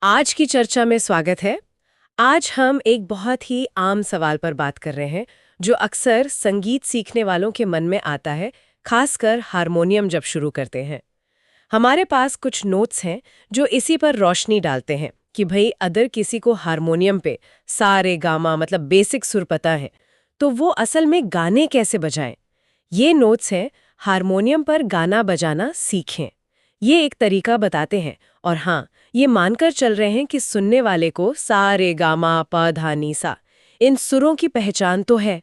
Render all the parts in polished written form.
आज की चर्चा में स्वागत है। आज हम एक बहुत ही आम सवाल पर बात कर रहे हैं जो अक्सर संगीत सीखने वालों के मन में आता है, खासकर हारमोनियम जब शुरू करते हैं। हमारे पास कुछ नोट्स हैं जो इसी पर रोशनी डालते हैं कि भाई अगर किसी को हारमोनियम पे सा रे गामा मतलब बेसिक सुर पता है तो वो असल में गाने कैसे बजाएं। ये नोट्स हैं हारमोनियम पर गाना बजाना सीखें। ये एक तरीका बताते हैं और हाँ, ये मानकर चल रहे हैं कि सुनने वाले को सा रे गामा प धा नी सा इन सुरों की पहचान तो है।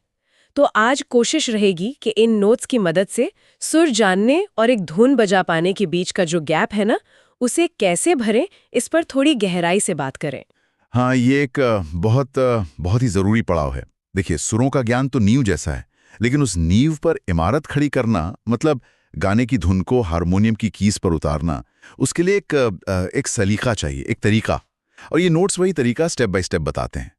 तो आज कोशिश रहेगी कि इन नोट्स की मदद से सुर जानने और एक धुन बजा पाने के बीच का जो गैप है ना, उसे कैसे भरें, इस पर थोड़ी गहराई से बात करें। हाँ, ये एक बहुत ही ज़रूरी पड़ाव है। देखिए, सुरों का ज्ञान तो नींव जैसा है, लेकिन उस नींव पर इमारत खड़ी करना मतलब गाने की धुन को हारमोनियम की कीज पर उतारना, उसके लिए एक सलीका चाहिए, एक तरीका। और ये नोट्स वही तरीका स्टेप बाय स्टेप बताते हैं।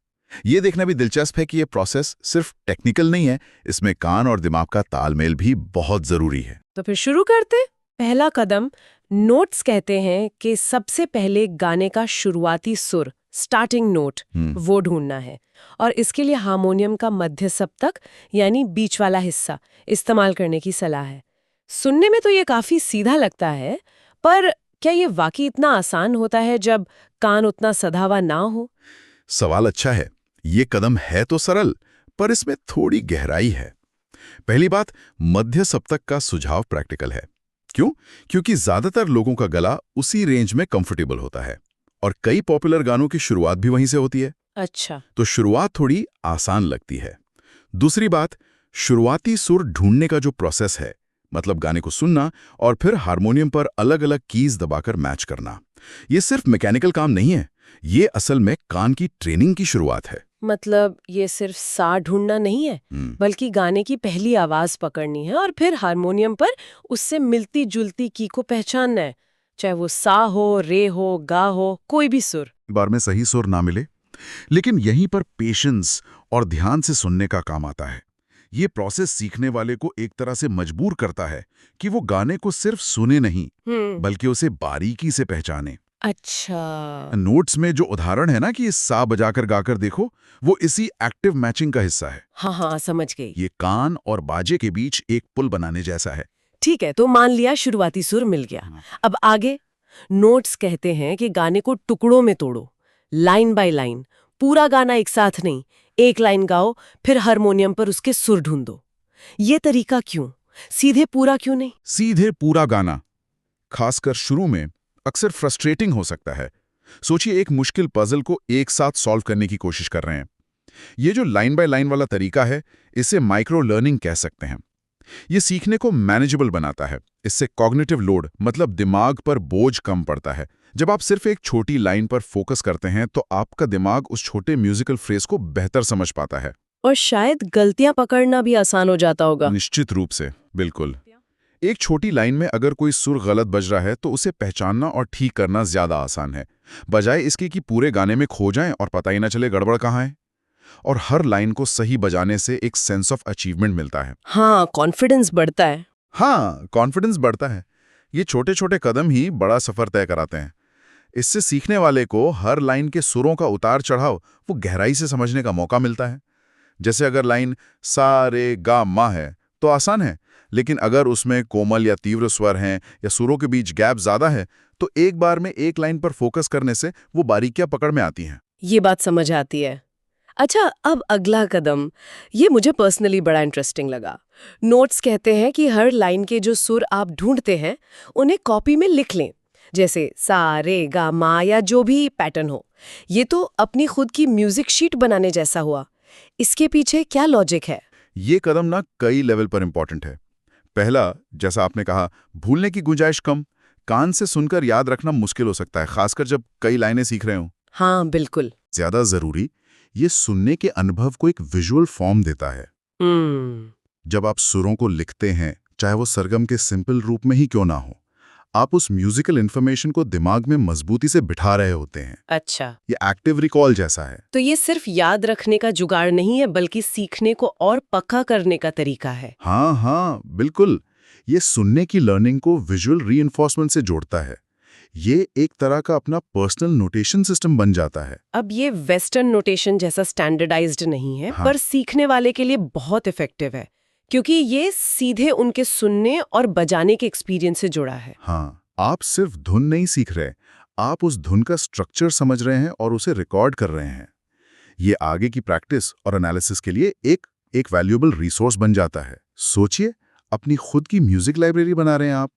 ये देखना भी दिलचस्प है कि ये प्रोसेस सिर्फ टेक्निकल नहीं है, इसमें कान और दिमाग का तालमेल भी बहुत ज़रूरी है। तो फिर शुरू करते। पहला कदम, नोट्स कहते हैं कि सबसे पहले गाने का शुरुआती सुर, स्टार्टिंग नोट, वो ढूंढना है। और इसके लिए हारमोनियम का मध्य सप्तक यानी बीच वाला हिस्सा इस्तेमाल करने की सलाह है। सुनने में तो ये काफी सीधा लगता है, पर क्या ये वाकई इतना आसान होता है जब कान उतना सधा हुआ ना हो? सवाल अच्छा है। ये कदम है तो सरल, पर इसमें थोड़ी गहराई है। पहली बात, मध्य सप्तक का सुझाव प्रैक्टिकल है। क्यों? क्योंकि ज्यादातर लोगों का गला उसी रेंज में कंफर्टेबल होता है और कई पॉपुलर गानों की शुरुआत भी वहीं से होती है। अच्छा। तो शुरुआत थोड़ी आसान लगती है। दूसरी बात, शुरुआती सुर ढूंढने का जो प्रोसेस है, मतलब गाने को सुनना और फिर हारमोनियम पर अलग अलग कीज दबाकर मैच करना, ये सिर्फ मैकेनिकल काम नहीं है। ये असल में कान की ट्रेनिंग की शुरुआत है। मतलब ये सिर्फ सा ढूंढना नहीं है, बल्कि गाने की पहली आवाज पकड़नी है और फिर हारमोनियम पर उससे मिलती जुलती की को पहचानना है, चाहे वो सा हो, रे हो, गा हो, कोई भी सुर। बार में सही सुर ना मिले, लेकिन यहीं पर पेशेंस और ध्यान से सुनने का काम आता है। ये प्रोसेस सीखने वाले को एक तरह से मजबूर करता है कि वो गाने को सिर्फ सुने नहीं, बल्कि उसे बारीकी से पहचाने। अच्छा। नोट्स में जो उदाहरण है ना कि सा बजाकर गाकर देखो, वो इसी एक्टिव मैचिंग का हिस्सा है। हाँ हाँ, समझ गई। ये कान और बाजे के बीच एक पुल बनाने जैसा है। ठीक है, तो मान लिया शुरुआती सुर मिल गया। अब आगे। नोट्स कहते हैं कि गाने को टुकड़ों में तोड़ो, लाइन बाय लाइन। पूरा गाना एक साथ नहीं, एक लाइन गाओ, फिर हारमोनियम पर उसके सुर ढूंढो। ये तरीका क्यों? सीधे पूरा क्यों नहीं? सीधे पूरा गाना, खासकर शुरू में, अक्सर फ्रस्ट्रेटिंग हो सकता है। सोचिए, एक मुश्किल पजल को एक साथ सॉल्व करने की कोशिश कर रहे हैं। ये जो लाइन बाय लाइन वाला तरीका है, इसे माइक्रो लर्निंग कह सकते हैं। ये सीखने को मैनेजेबल बनाता है। इससे कॉग्निटिव लोड मतलब दिमाग पर बोझ कम पड़ता है। जब आप सिर्फ एक छोटी लाइन पर फोकस करते हैं तो आपका दिमाग उस छोटे म्यूजिकल फ्रेज को बेहतर समझ पाता है। और शायद गलतियां पकड़ना भी आसान हो जाता होगा। निश्चित रूप से, बिल्कुल। एक छोटी लाइन में अगर कोई सुर गलत बज रहा है तो उसे पहचानना और ठीक करना ज्यादा आसान है, बजाय इसके कि पूरे गाने में खो जाएं और पता ही ना चले गड़बड़ कहाँ है। और हर लाइन को सही बजाने से एक सेंस ऑफ अचीवमेंट मिलता है। हाँ, कॉन्फिडेंस बढ़ता है। हाँ, कॉन्फिडेंस बढ़ता है। ये छोटे छोटे कदम ही बड़ा सफर तय कराते हैं। इससे सीखने वाले को हर लाइन के सुरों का उतार चढ़ाव वो गहराई से समझने का मौका मिलता है। जैसे अगर लाइन सा रे गा मा है तो आसान है, लेकिन अगर उसमें कोमल या तीव्र स्वर हैं या सुरों के बीच गैप ज्यादा है तो एक बार में एक लाइन पर फोकस करने से वो बारीकियां पकड़ में आती हैं। ये बात समझ आती है। अच्छा, अब अगला कदम, ये मुझे पर्सनली बड़ा इंटरेस्टिंग लगा। नोट्स कहते हैं कि हर लाइन के जो सुर आप ढूंढते हैं उन्हें कॉपी में लिख लें, जैसे सा रे गा मा या जो भी पैटर्न हो। ये तो अपनी खुद की म्यूजिक शीट बनाने जैसा हुआ। इसके पीछे क्या लॉजिक है? ये कदम ना कई लेवल पर इंपॉर्टेंट है। पहला, जैसा आपने कहा, भूलने की गुंजाइश कम। कान से सुनकर याद रखना मुश्किल हो सकता है, खासकर जब कई लाइनें सीख रहे हो। हाँ बिल्कुल। ज्यादा जरूरी, ये सुनने के अनुभव को एक विजुअल फॉर्म देता है। जब आप सुरों को लिखते हैं, चाहे वो सरगम के सिंपल रूप में ही क्यों ना हो, आप उस म्यूजिकल इंफॉर्मेशन को दिमाग में मजबूती से बिठा रहे होते हैं। अच्छा। ये एक्टिव रिकॉल जैसा है। तो ये सिर्फ याद रखने का जुगाड़ नहीं है, बल्कि सीखने को और पक्का करने का तरीका है। हाँ, बिल्कुल। ये सुनने की लर्निंग को विजुअल रीइंफोर्समेंट से जोड़ता है। ये एक तरह का अपना पर्सनल नोटेशन सिस्टम बन जाता है। अब ये वेस्टर्न नोटेशन जैसा स्टैंडर्डाइज्ड नहीं है, हाँ। पर सीखने वाले के लिए बहुत इफेक्टिव है, क्योंकि ये सीधे उनके सुनने और बजाने के एक्सपीरियंस से जुड़ा है। हाँ, आप सिर्फ धुन नहीं सीख रहे, आप उस धुन का स्ट्रक्चर समझ रहे हैं और उसे रिकॉर्ड कर रहे हैं। ये आगे की प्रैक्टिस और एनालिसिस के लिए एक वैल्यूएबल रिसोर्स बन जाता है। सोचिए, अपनी खुद की म्यूजिक लाइब्रेरी बना रहे हैं आप,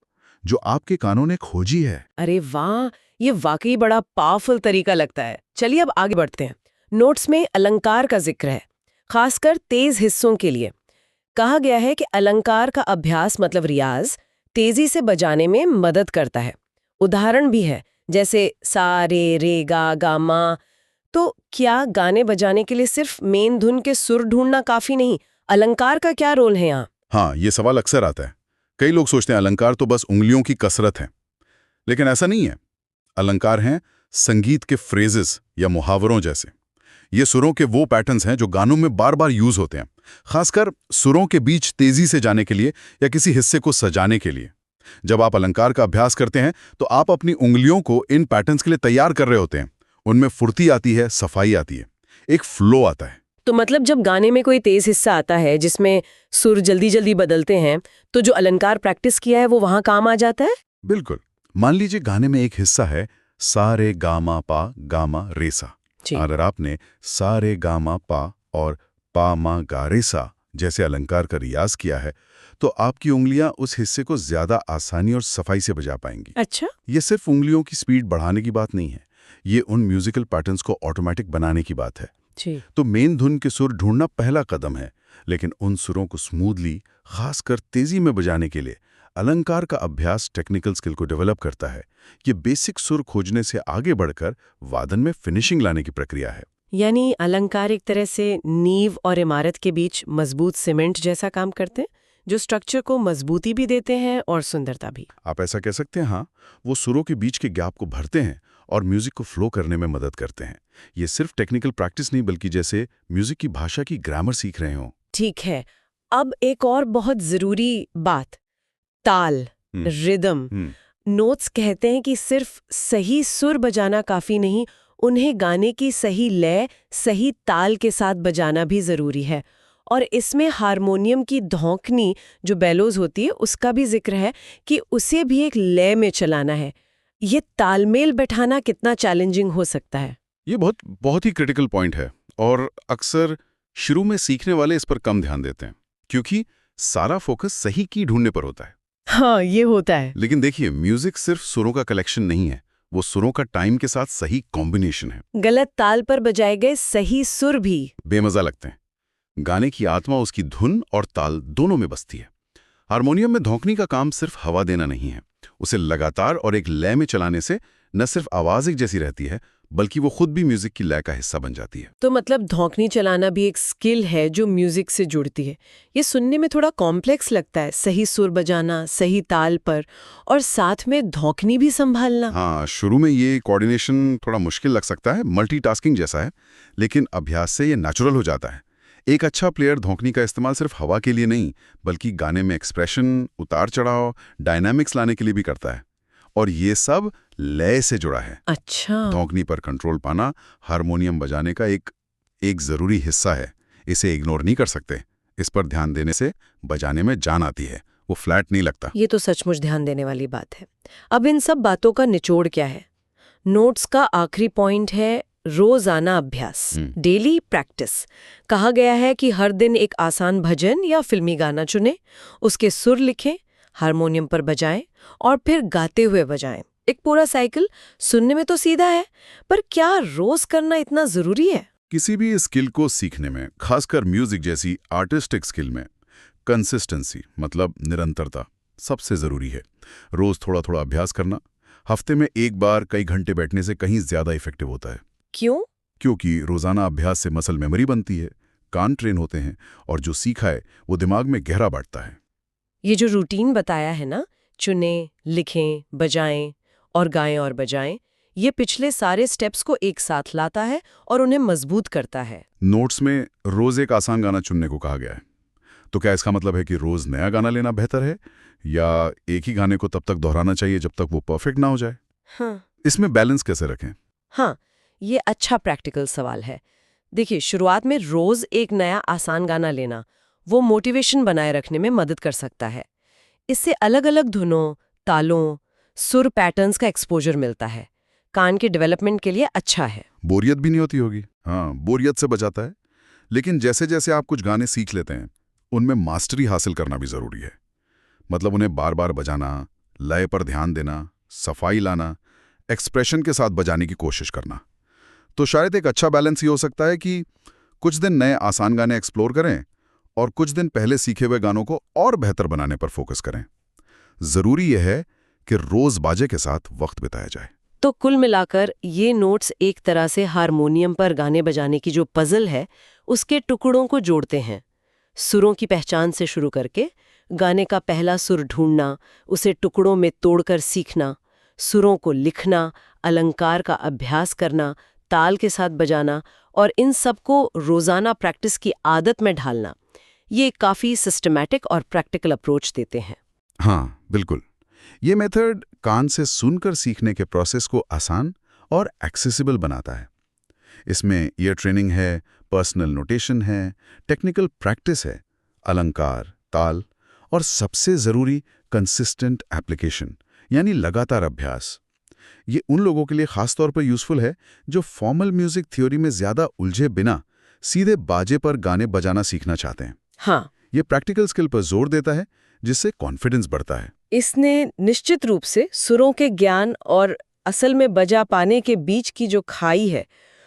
जो आपके कानों ने खोजी है। अरे वाह, ये वाकई बड़ा पावरफुल तरीका लगता है। चलिए अब आगे बढ़ते हैं। नोट्स में अलंकार का जिक्र है, खासकर तेज हिस्सों के लिए। कहा गया है कि अलंकार का अभ्यास मतलब रियाज तेजी से बजाने में मदद करता है। उदाहरण भी है, जैसे सा रे रे गा गा मा। तो क्या गाने बजाने के लिए सिर्फ मेन धुन के सुर ढूंढना काफी नहीं, अलंकार का क्या रोल है यहाँ? हाँ, ये सवाल अक्सर आता है। कई लोग सोचते हैं अलंकार तो बस उंगलियों की कसरत है, लेकिन ऐसा नहीं है। अलंकार हैं संगीत के फ्रेजेस या मुहावरों जैसे। ये सुरों के वो पैटर्न्स हैं जो गानों में बार बार यूज होते हैं, खासकर सुरों के बीच तेजी से जाने के लिए या किसी हिस्से को सजाने के लिए। जब आप अलंकार का अभ्यास करते हैं तो आप अपनी उंगलियों को इन पैटर्न्स के लिए तैयार कर रहे होते हैं। उनमें फुर्ती आती है, सफाई आती है, एक फ्लो आता है। तो मतलब जब गाने में कोई तेज हिस्सा आता है जिसमें सुर जल्दी जल्दी बदलते हैं, तो जो अलंकार प्रैक्टिस किया है वो वहां काम आ जाता है? बिल्कुल। मान लीजिए गाने में एक हिस्सा है सा रे गामा पा गामा रेसा। अगर आपने सा रे गामा पा और पा मा गा रेसा जैसे अलंकार का रियाज किया है, तो आपकी उंगलियां उस हिस्से को ज्यादा आसानी और सफाई से बजा पाएंगी। अच्छा। ये सिर्फ उंगलियों की स्पीड बढ़ाने की बात नहीं है, ये उन म्यूजिकल पैटर्न्स को ऑटोमेटिक बनाने की बात है। जी। तो मेन धुन के सुर ढूंढना पहला कदम है, लेकिन उन सुरों को स्मूथली, खासकर तेजी में बजाने के लिए अलंकार का अभ्यास टेक्निकल स्किल को डेवलप करता है। ये बेसिक सुर खोजने से आगे बढ़कर वादन में फिनिशिंग लाने की प्रक्रिया है। यानी अलंकार एक तरह से नींव और इमारत के बीच मजबूत सीमेंट जैसा काम करते हैं, जो स्ट्रक्चर को मजबूती भी देते हैं और सुंदरता भी। आप ऐसा कह सकते हैं। हाँ, वो सुरों के बीच के गैप को भरते हैं और म्यूजिक को फ्लो करने में मदद करते हैं। ये सिर्फ टेक्निकल प्रैक्टिस नहीं, बल्कि जैसे म्यूजिक की भाषा की ग्रामर सीख रहे हो। ठीक है। अब एक और बहुत जरूरी बात, ताल, रिदम। नोट्स कहते हैं कि सिर्फ सही सुर बजाना काफी नहीं, उन्हें गाने की सही लय, सही ताल के साथ बजाना भी जरूरी है। और इसमें हारमोनियम की धौंकनी जो बेलोज होती है उसका भी जिक्र है कि उसे भी एक लय में चलाना है। ये तालमेल बैठाना कितना चैलेंजिंग हो सकता है? ये बहुत ही क्रिटिकल पॉइंट है और अक्सर शुरू में सीखने वाले इस पर कम ध्यान देते हैं, क्योंकि सारा फोकस सही की ढूंढने पर होता है। हाँ, ये होता है। लेकिन देखिए, म्यूजिक सिर्फ सुरों का कलेक्शन नहीं है, वो सुरों का टाइम के साथ सही कॉम्बिनेशन है। गलत ताल पर बजाए गए सही सुर भी बेमजा लगते हैं। गाने की आत्मा उसकी धुन और ताल दोनों में बसती है। हारमोनियम में धौंकनी का काम सिर्फ हवा देना नहीं है, उसे लगातार और एक लय में चलाने से न सिर्फ आवाज एक जैसी रहती है, बल्कि वो खुद भी म्यूजिक की लय का हिस्सा बन जाती है। तो मतलब धौंकनी चलाना भी एक स्किल है जो म्यूजिक से जुड़ती है। ये सुनने में थोड़ा कॉम्प्लेक्स लगता है, सही सुर बजाना सही ताल पर और साथ में धौंकनी भी संभालना। हाँ, शुरू में ये कोऑर्डिनेशन थोड़ा मुश्किल लग सकता है, मल्टीटास्किंग जैसा है, लेकिन अभ्यास से ये नेचुरल हो जाता है। एक अच्छा प्लेयर धौंकनी का इस्तेमाल सिर्फ हवा के लिए नहीं, बल्कि गाने में एक्सप्रेशन, उतार चढ़ाव, डायनामिक्स लाने के लिए भी करता है। और ये सब लय से जुड़ा है। अच्छा। धौंकनी पर कंट्रोल पाना हारमोनियम बजाने का एक जरूरी हिस्सा है। इसे इग्नोर नहीं कर सकते। इस पर ध्यान देने से बजाने में जान आती है, वो फ्लैट नहीं लगता। ये तो सचमुच ध्यान देने वाली बात है। अब इन सब बातों का निचोड़ क्या है? नोट्स का आखिरी पॉइंट है रोजाना अभ्यास, डेली प्रैक्टिस। कहा गया है कि हर दिन एक आसान भजन या फिल्मी गाना चुनें, उसके सुर लिखें, हारमोनियम पर बजाएं और फिर गाते हुए बजाएं। एक पूरा साइकिल। सुनने में तो सीधा है, पर क्या रोज करना इतना जरूरी है? किसी भी स्किल को सीखने में, खासकर म्यूजिक जैसी आर्टिस्टिक स्किल में, कंसिस्टेंसी मतलब निरंतरता सबसे जरूरी है। रोज थोड़ा थोड़ा अभ्यास करना, हफ्ते में एक बार कई घंटे बैठने से कहीं ज्यादा इफेक्टिव होता है। क्यों? क्योंकि रोजाना अभ्यास से मसल मेमोरी बनती है, कान ट्रेन होते हैं और जो सीखा है वो दिमाग में गहरा बैठता है। ये जो रूटीन बताया है ना, चुनें, लिखें, बजाएं और गाएं और बजाएं, ये पिछले सारे स्टेप्स को एक साथ लाता है और उन्हें मजबूत करता है। नोट्स में रोज एक आसान गाना चुनने को कहा गया है, तो क्या इसका मतलब है कि रोज नया गाना लेना बेहतर है, या एक ही गाने को तब तक दोहराना चाहिए जब तक वो परफेक्ट ना हो जाए? हाँ इसमें बैलेंस कैसे रखें? हाँ, ये अच्छा प्रैक्टिकल सवाल है। देखिए, शुरुआत में रोज एक नया आसान गाना लेना वो मोटिवेशन बनाए रखने में मदद कर सकता है। इससे अलग-अलग धुनों, तालों, सुर पैटर्न्स का एक्सपोजर मिलता है। कान के डेवलपमेंट के लिए अच्छा है। बोरियत भी नहीं होती होगी। हाँ, बोरियत से बचाता है। लेकिन जैसे जैसे आप कुछ गाने सीख लेते हैं, उनमें मास्टरी हासिल करना भी जरूरी है। मतलब उन्हें बार बार बजाना, लय पर ध्यान देना, सफाई लाना, एक्सप्रेशन के साथ बजाने की कोशिश करना। तो शायद एक अच्छा बैलेंस ये हो सकता है कि कुछ दिन नए आसान गाने एक्सप्लोर करें और कुछ दिन पहले सीखे हुए गानों को और बेहतर बनाने पर फोकस करें। जरूरी यह है कि रोज बाजे के साथ वक्त बिताया जाए। तो कुल मिलाकर ये नोट्स एक तरह से हारमोनियम पर गाने बजाने की जो पजल है, उसके टुकड़ों को जोड़ते हैं। सुरों की पहचान से शुरू करके गाने का पहला सुर ढूंढना, उसे टुकड़ों में तोड़कर सीखना, सुरों को लिखना, अलंकार का अभ्यास करना, ताल के साथ बजाना और इन सबको रोजाना प्रैक्टिस की आदत में ढालना, ये काफी सिस्टमैटिक और प्रैक्टिकल अप्रोच देते हैं। हाँ, बिल्कुल। ये मेथड कान से सुनकर सीखने के प्रोसेस को आसान और एक्सेसिबल बनाता है। इसमें ईयर ट्रेनिंग है, पर्सनल नोटेशन है, टेक्निकल प्रैक्टिस है, अलंकार, ताल और सबसे ज़रूरी कंसिस्टेंट एप्लीकेशन यानी लगातार अभ्यास। ये उन लोगों के लिए खास तौर पर यूज़फुल है जो फॉर्मल म्यूजिक थ्योरी में ज़्यादा उलझे बिना सीधे बाजे पर गाने बजाना सीखना चाहते हैं। हाँ, ये प्रैक्टिकल स्किल पर जोर देता है, जिससे कॉन्फिडेंस बढ़ता है। इसने निश्चित रूप से सुरों के ज्ञान और असल में बजा पाने के बीच की जो खाई है,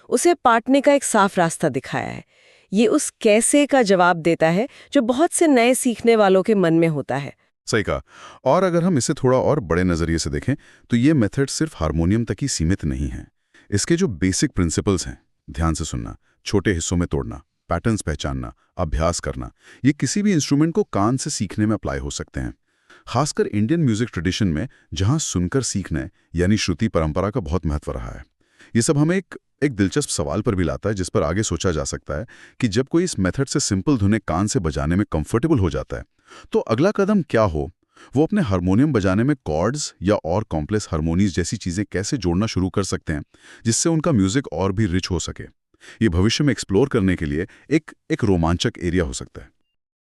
उसे पाटने का एक साफ रास्ता दिखाया है। ये उस कैसे का जवाब देता है जो बहुत से नए सीखने वालों के मन में होता है। सही कहा। और अगर हम इसे थोड़ा और बड़े नज़रिए से देखें तो ये मेथड सिर्फ हारमोनियम तक ही सीमित नहीं है। इसके जो बेसिक प्रिंसिपल्स हैं, ध्यान से सुनना, छोटे हिस्सों में तोड़ना, पैटर्न्स पहचानना, अभ्यास करना, ये किसी भी इंस्ट्रूमेंट को कान से सीखने में अप्लाई हो सकते हैं। खासकर इंडियन म्यूजिक ट्रेडिशन में जहां सुनकर सीखने यानी श्रुति परंपरा का बहुत महत्व रहा है। ये सब हमें एक दिलचस्प सवाल पर भी लाता है, जिस पर आगे सोचा जा सकता है कि जब कोई इस मेथड से सिंपल धुनें कान से बजाने में कंफर्टेबल हो जाता है, तो अगला कदम क्या हो? वो अपने हारमोनियम बजाने में कॉर्ड्स या और कॉम्प्लेक्स हारमोनीज जैसी चीजें कैसे जोड़ना शुरू कर सकते हैं, जिससे उनका म्यूजिक और भी रिच हो सके। ये भविष्य में एक्सप्लोर करने के लिए एक रोमांचक एरिया हो सकता है।